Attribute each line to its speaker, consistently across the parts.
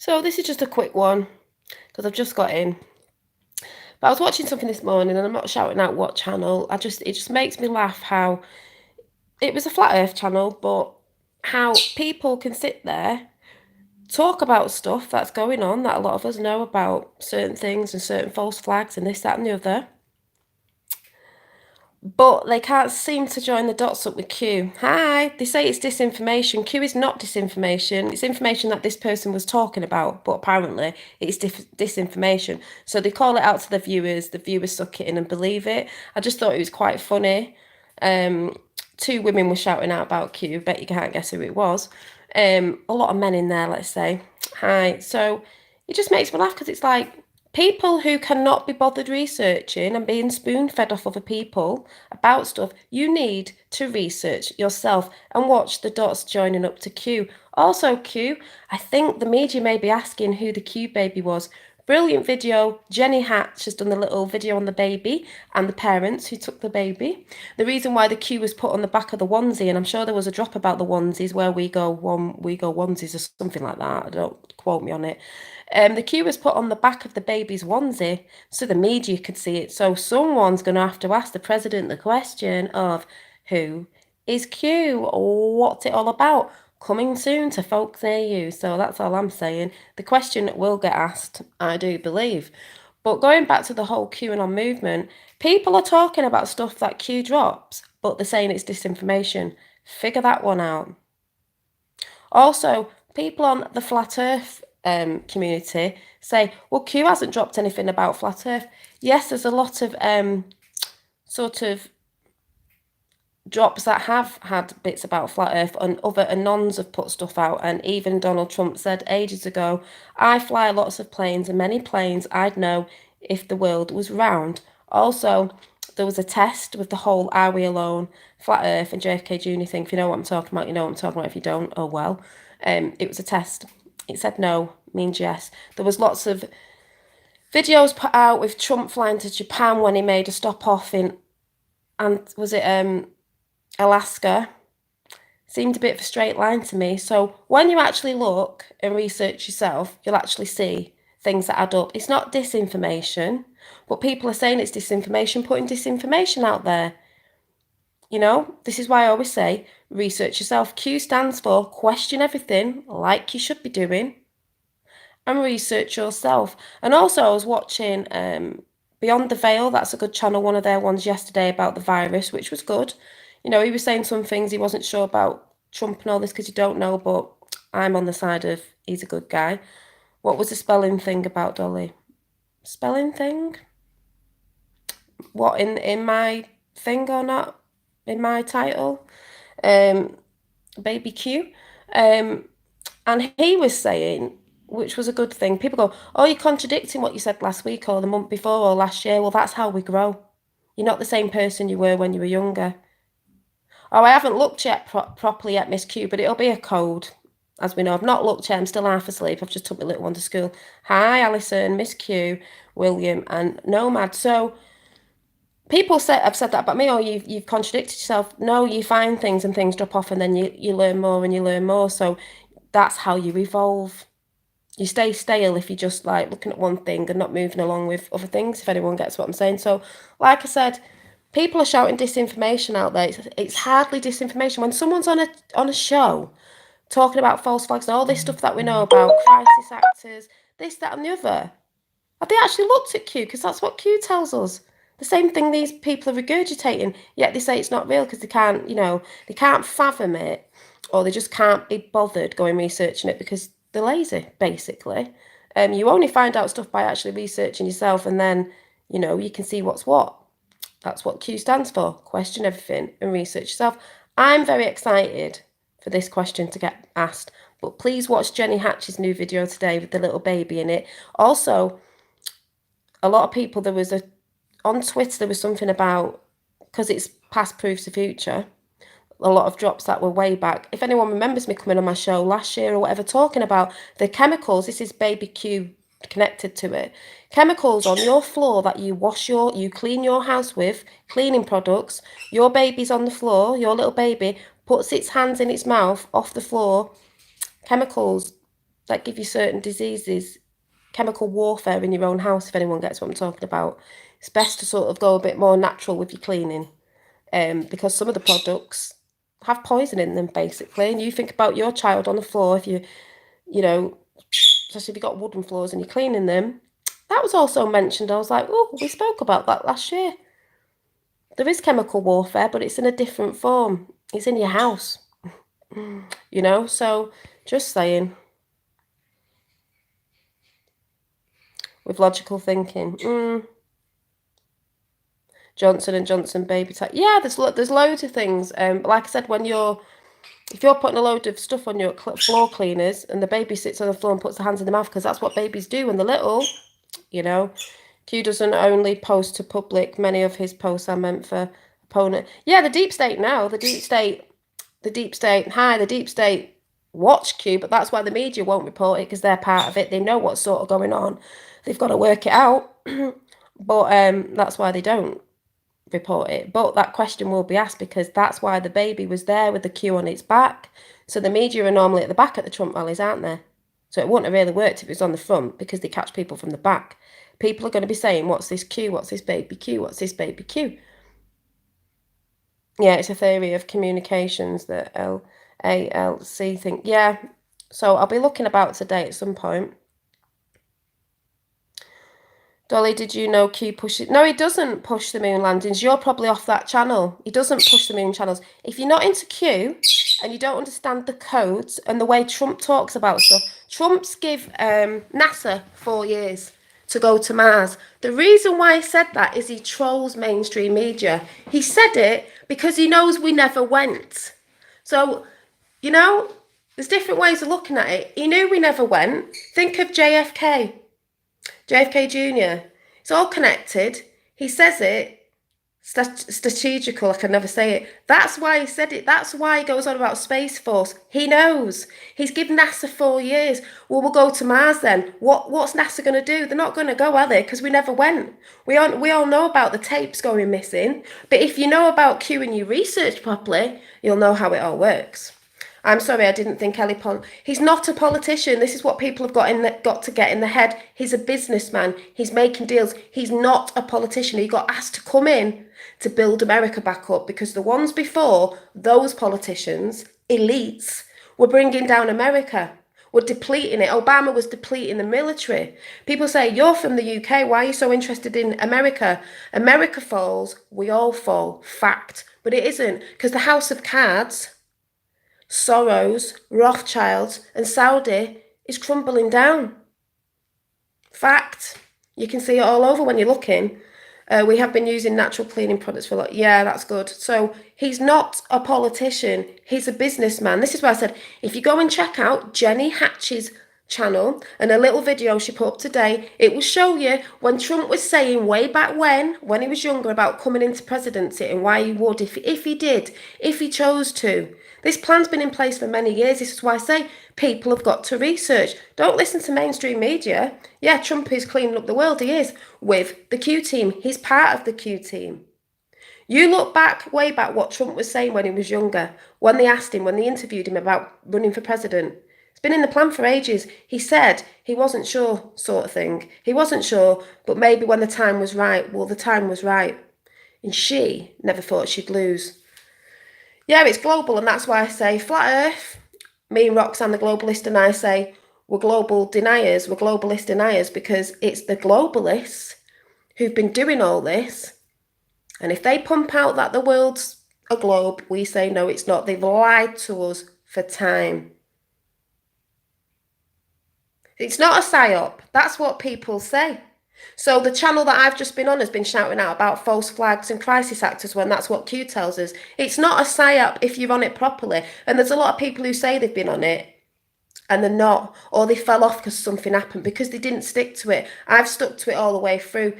Speaker 1: So this is just a quick one because I've just got in. But I was watching something this morning and I'm not shouting out what channel. It just makes me laugh how it was a flat earth channel, but how people can sit there, talk about stuff that's going on that a lot of us know about certain things and certain false flags and this, that and the other. But they can't seem to join the dots up with Q. Hi, they say it's disinformation. Q is not disinformation. It's information that this person was talking about, but apparently it's disinformation. So they call it out to the viewers suck it in and believe it. I just thought it was quite funny. Two women were shouting out about Q. Bet you can't guess who it was. A lot of men in there, let's say. Hi. So it just makes me laugh because it's like, people who cannot be bothered researching and being spoon-fed off other people about stuff, you need to research yourself and watch the dots joining up to Q. Also, Q, I think the media may be asking who the Q baby was. Brilliant video. Jenny Hatch has done the little video on the baby and the parents who took the baby. The reason why the Q was put on the back of the onesie, and I'm sure there was a drop about the onesies where we go onesies or something like that. Don't quote me on it. The Q was put on the back of the baby's onesie so the media could see it. So someone's going to have to ask the president the question of who is Q? What's it all about? Coming soon to folks near you. So that's all I'm saying. The question will get asked, I do believe. But going back to the whole QAnon movement, people are talking about stuff that Q drops, but they're saying it's disinformation. Figure that one out. Also, people on the flat earth community say, well, Q hasn't dropped anything about flat earth. Yes, there's a lot of sort of drops that have had bits about flat earth, and other anons have put stuff out, and even Donald Trump said ages ago, I fly lots of planes, and many planes I'd know if the world was round. Also, there was a test with the whole Are We Alone, Flat Earth and JFK Jr. thing. If you know what I'm talking about, you know what I'm talking about. If you don't, oh well. It was a test. It said no, means yes. There was lots of videos put out with Trump flying to Japan when he made a stop off in, and was it Alaska? Seemed a bit of a straight line to me. So when you actually look and research yourself, you'll actually see things that add up. It's not disinformation, but people are saying it's disinformation, putting disinformation out there. You know, this is why I always say research yourself. Q stands for question everything like you should be doing and research yourself. And also, I was watching Beyond the Veil. That's a good channel, one of their ones yesterday about the virus, which was good. You know, he was saying some things he wasn't sure about Trump and all this because you don't know, but I'm on the side of he's a good guy. What was the spelling thing about Dolly? Spelling thing? What, in my thing or not? In my title? babyQ. And he was saying, which was a good thing, people go, oh, you're contradicting what you said last week or the month before or last year. Well, that's how we grow. You're not the same person you were when you were younger. Oh, I haven't looked yet properly at Miss Q, but it'll be a code. As we know, I've not looked yet. I'm still half asleep. I've just took my little one to school. Hi, Alison, Miss Q, William, and Nomad. So people have said that about me, or you've contradicted yourself. No, you find things and things drop off, and then you learn more and you learn more. So that's how you evolve. You stay stale if you're just like looking at one thing and not moving along with other things, if anyone gets what I'm saying. So, like I said, people are shouting disinformation out there. It's hardly disinformation. When someone's on a show talking about false flags and all this stuff that we know about, crisis actors, this, that, and the other, have they actually looked at Q? Because that's what Q tells us. The same thing these people are regurgitating, yet they say it's not real because they can't, they can't fathom it, or they just can't be bothered going researching it because they're lazy, basically. You only find out stuff by actually researching yourself, and then, you can see what's what. That's what Q stands for. Question everything and research yourself. I'm very excited for this question to get asked, but please watch Jenny Hatch's new video today with the little baby in it. Also, a lot of people, on Twitter, there was something about, because it's past proves the future, a lot of drops that were way back. If anyone remembers me coming on my show last year or whatever, talking about the chemicals, this is babyQ connected to it. Chemicals on your floor that you clean your house with, cleaning products. Your baby's on the floor, your little baby puts its hands in its mouth off the floor. Chemicals that give you certain diseases, chemical warfare in your own house, if anyone gets what I'm talking about. It's best to sort of go a bit more natural with your cleaning, because some of the products have poison in them, basically. And you think about your child on the floor, if you know, especially if you've got wooden floors and you're cleaning them. That was also mentioned. I was like, oh, we spoke about that last year. There is chemical warfare, but it's in a different form. It's in your house, so just saying, with logical thinking. Johnson and Johnson baby type. Yeah, there's loads of things. But like I said, if you're putting a load of stuff on your floor cleaners and the baby sits on the floor and puts their hands in the mouth, because that's what babies do when they're little, Q doesn't only post to public. Many of his posts are meant for opponent. Yeah, the deep state now. The deep state. Hi, the deep state watch Q, but that's why the media won't report it, because they're part of it. They know what's sort of going on. They've got to work it out. But that's why they don't report it. But that question will be asked, because that's why the baby was there with the Q on its back. So the media are normally at the back at the Trump rallies, aren't they? So it wouldn't have really worked if it was on the front, because they catch people from the back. People are going to be saying, what's this Q? What's this baby Q? What's this baby Q? Yeah, it's a theory of communications that LALC think. Yeah, so I'll be looking about today at some point. Dolly, did you know Q pushes? No, he doesn't push the moon landings. You're probably off that channel. He doesn't push the moon channels. If you're not into Q and you don't understand the codes and the way Trump talks about stuff, Trump's give NASA 4 years to go to Mars. The reason why he said that is he trolls mainstream media. He said it because he knows we never went. So, there's different ways of looking at it. He knew we never went. Think of JFK Jr. It's all connected. He says it. Strategical, I can never say it. That's why he said it. That's why he goes on about Space Force. He knows. He's given NASA 4 years. Well, we'll go to Mars then. What's NASA going to do? They're not going to go, are they? Because we never went. We all know about the tapes going missing. But if you know about Q and you research properly, you'll know how it all works. I'm sorry, I didn't think he's not a politician. This is what people have got to get in their head. He's a businessman. He's making deals. He's not a politician. He got asked to come in to build America back up, because the ones before, those politicians, elites, were bringing down America, were depleting it. Obama was depleting the military. People say, you're from the UK. Why are you so interested in America? America falls, we all fall. Fact. But it isn't, because the House of Cards, Soros, Rothschilds, and Saudi is crumbling down. Fact. You can see it all over when you're looking. We have been using natural cleaning products for a lot. Yeah, that's good. So he's not a politician. He's a businessman. This is why I said, if you go and check out Jenny Hatch's channel and a little video she put up today, it will show you when Trump was saying way back when he was younger, about coming into presidency and why he would, if he chose to. This plan's been in place for many years. This is why I say people have got to research. Don't listen to mainstream media. Yeah, Trump is cleaning up the world. He is, with the Q team. He's part of the Q team. You look way back what Trump was saying when he was younger, when they interviewed him about running for president. It's been in the plan for ages. He said he wasn't sure, sort of thing. He wasn't sure, but maybe when the time was right. Well, the time was right. And she never thought she'd lose. Yeah, it's global, and that's why I say flat earth. Me and Roxanne, the globalist, and I say we're global deniers, we're globalist deniers, because it's the globalists who've been doing all this. And if they pump out that the world's a globe, we say no, it's not. They've lied to us for time. It's not a psyop. That's what people say. So the channel that I've just been on has been shouting out about false flags and crisis actors, when that's what Q tells us. It's not a psyop if you're on it properly. And there's a lot of people who say they've been on it and they're not, or they fell off because something happened, because they didn't stick to it. I've stuck to it all the way through.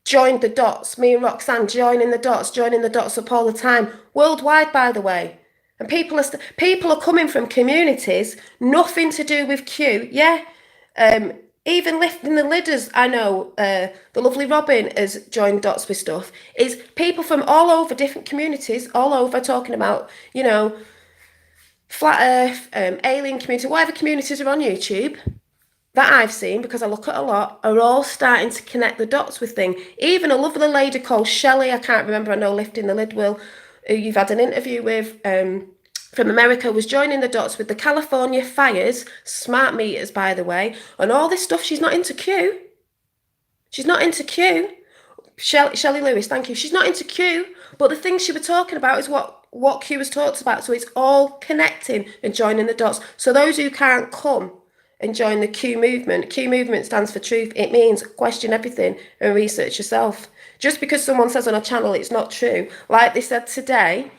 Speaker 1: Joined the dots, me and Roxanne joining the dots up all the time, worldwide, by the way. And people are coming from communities, nothing to do with Q. Yeah. Even lifting the lidders, I know, the lovely Robin has joined dots with stuff, is people from all over, different communities, all over, talking about, Flat Earth, alien community, whatever communities are on YouTube that I've seen, because I look at a lot, are all starting to connect the dots with things. Even a lovely lady called Shelley, I can't remember, I know Lifting the Lid will, who you've had an interview with from America, was joining the dots with the California fires, smart meters, by the way, and all this stuff. She's not into Q. She's not into Q. Shelley Lewis, thank you. She's not into Q, but the things she was talking about is what Q has talked about. So it's all connecting and joining the dots. So those who can't come and join the Q movement stands for truth. It means question everything and research yourself. Just because someone says on a channel it's not true, like they said today,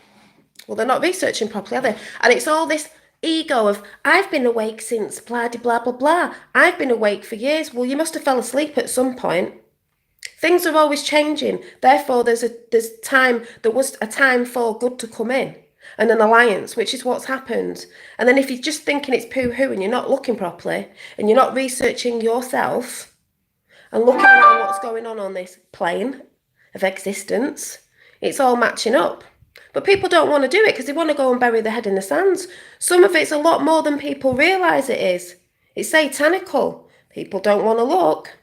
Speaker 1: well, they're not researching properly, are they? And it's all this ego of, I've been awake since blah, blah, blah, blah. I've been awake for years. Well, you must have fell asleep at some point. Things are always changing. Therefore, there was a time for good to come in and an alliance, which is what's happened. And then if you're just thinking it's poo-hoo and you're not looking properly and you're not researching yourself and looking around what's going on this plane of existence, it's all matching up. But people don't want to do it because they want to go and bury their head in the sands. Some of it's a lot more than people realise it is. It's satanical. People don't want to look.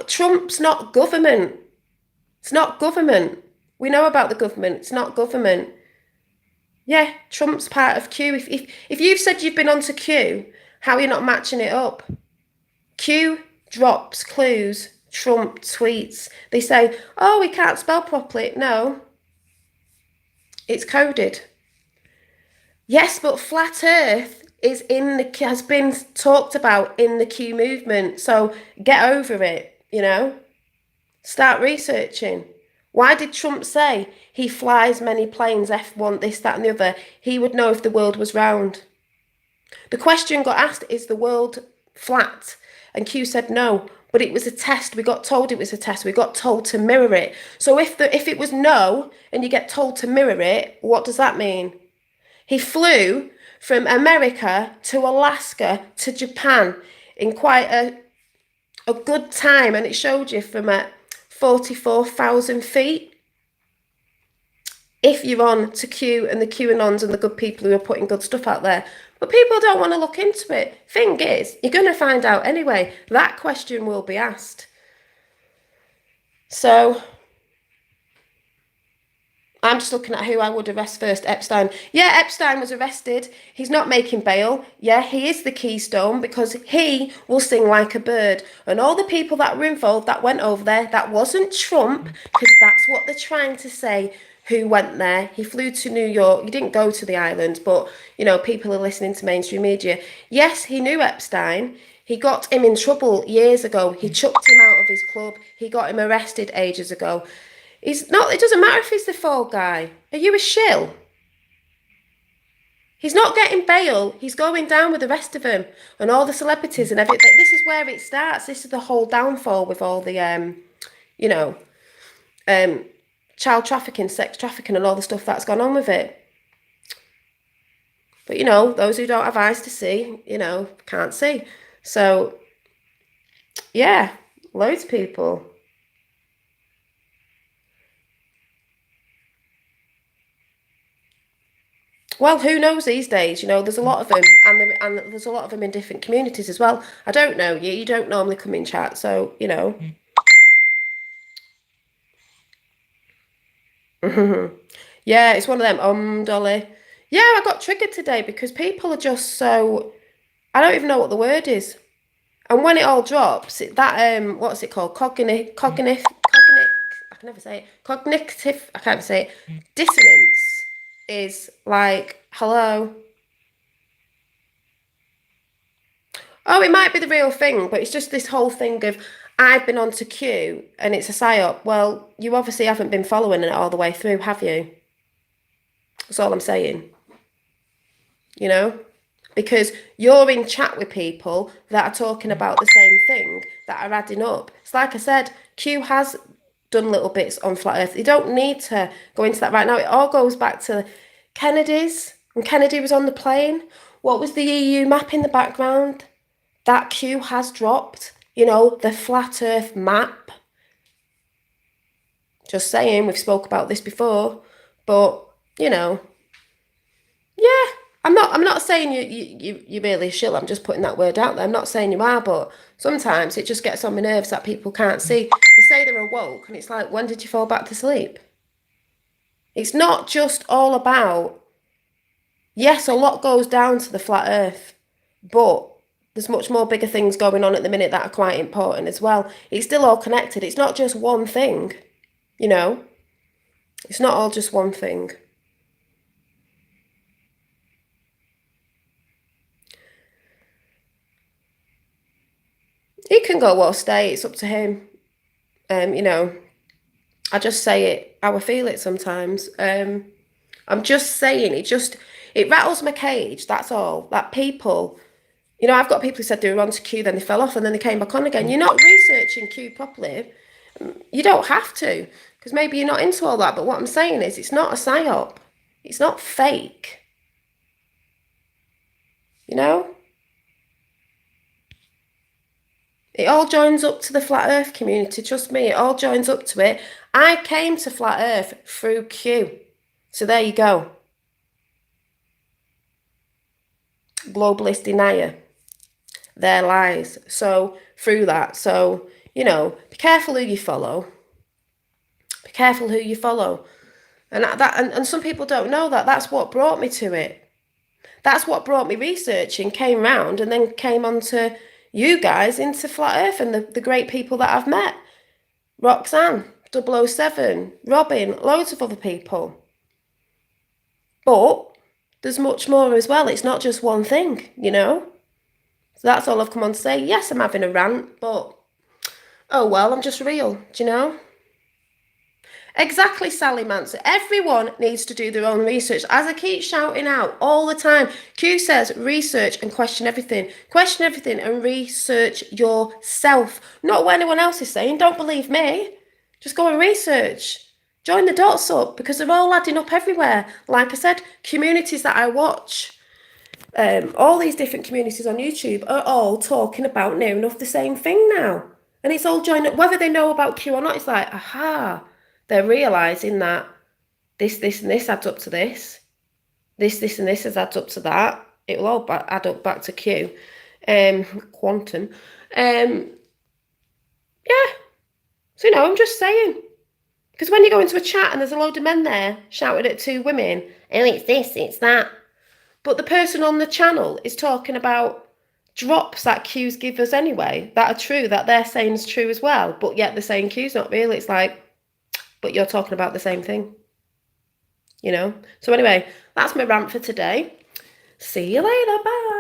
Speaker 1: Trump's not government. It's not government. We know about the government. It's not government. Yeah, Trump's part of Q. If you've said you've been onto Q, how are you not matching it up? Q drops clues. Trump tweets. They say, oh, we can't spell properly. No. It's coded. Yes, but flat Earth has been talked about in the Q movement. So get over it, Start researching. Why did Trump say he flies many planes, F1, this, that, and the other? He would know if the world was round. The question got asked, is the world flat? And Q said no, but it was a test. We got told it was a test. We got told to mirror it. So if it was no, and you get told to mirror it, what does that mean? He flew from America to Alaska to Japan in quite a good time, and it showed you from at 44,000 feet. If you're on to Q and the QAnons and the good people who are putting good stuff out there. But people don't want to look into it. Thing is, you're going to find out anyway. That question will be asked. So I'm just looking at who I would arrest first. Epstein. Yeah, Epstein was arrested. He's not making bail. Yeah, he is the keystone because he will sing like a bird. And all the people that were involved that went over there, that wasn't Trump, because that's what they're trying to say. Who went there? He flew to New York. He didn't go to the island, but, people are listening to mainstream media. Yes, he knew Epstein. He got him in trouble years ago. He chucked him out of his club. He got him arrested ages ago. It doesn't matter if he's the fall guy. Are you a shill? He's not getting bail. He's going down with the rest of them and all the celebrities and everything. This is where it starts. This is the whole downfall with all the, child trafficking, sex trafficking and all the stuff that's gone on with it. But, those who don't have eyes to see, can't see. So, yeah, loads of people. Well, who knows these days? There's a lot of them, and there's a lot of them in different communities as well. I don't know you. You don't normally come in chat, so, Yeah, it's one of them. Dolly. Yeah, I got triggered today because people are just so... I don't even know what the word is. And when it all drops, what's it called? Cognitive... I can never say it. Cognitive... I can't even say it. Dissonance is like, hello? Oh, it might be the real thing, but it's just this whole thing of, I've been on to Q and it's a psyop. Well, you obviously haven't been following it all the way through, have you? That's all I'm saying. Because you're in chat with people that are talking about the same thing, that are adding up. It's like I said, Q has done little bits on Flat Earth. You don't need to go into that right now. It all goes back to Kennedy's. When Kennedy was on the plane, what was the EU map in the background? That Q has dropped. The Flat Earth map. Just saying, we've spoke about this before. But, you know, yeah. I'm not saying you really shill. I'm just putting that word out there. I'm not saying you are, but sometimes it just gets on my nerves that people can't see. They say they're awoke, and it's like, when did you fall back to sleep? It's not just all about, yes, a lot goes down to the flat earth, but there's much more bigger things going on at the minute that are quite important as well. It's still all connected. It's not just one thing, you know? It's not all just one thing. He can go or stay, it's up to him. You know, I just say it how I feel it sometimes. I'm just saying it rattles my cage, that's all. That people, you know, I've got people who said they were on to Q, then they fell off and then they came back on again. You're not researching Q properly. You don't have to, because maybe you're not into all that. But what I'm saying is, it's not a psyop. It's not fake. You know? It all joins up to the flat earth community. Trust me, it all joins up to it. I came to flat earth through Q. So there you go. Globalist denier. Their lies. So through that. So, you know, be careful who you follow. Be careful who you follow. And some people don't know that. That's what brought me to it. That's what brought me researching, came round, and then came on to you guys, into Flat Earth, and the great people that I've met. Roxanne, 007, Robin, loads of other people. But there's much more as well. It's not just one thing, you know? So that's all I've come on to say. Yes, I'm having a rant, but oh well, I'm just real, do you know? Exactly, Sally Manson. Everyone needs to do their own research. As I keep shouting out all the time, Q says research and question everything. Question everything and research yourself. Not what anyone else is saying. Don't believe me. Just go and research. Join the dots up, because they're all adding up everywhere. Like I said, communities that I watch, all these different communities on YouTube are all talking about near enough the same thing now. And it's all joined up. Whether they know about Q or not, it's like, aha. They're realising that this, and this adds up to this. This, and this adds up to that. It will all add up back to Q. Quantum. Yeah. So, you know, I'm just saying. Because when you go into a chat and there's a load of men there shouting at two women, oh, it's this, it's that. But the person on the channel is talking about drops that Q's give us anyway, that are true, that they're saying is true as well. But yet they're saying Q's not real. It's like, but you're talking about the same thing, you know? So anyway, that's my rant for today. See you later. Bye.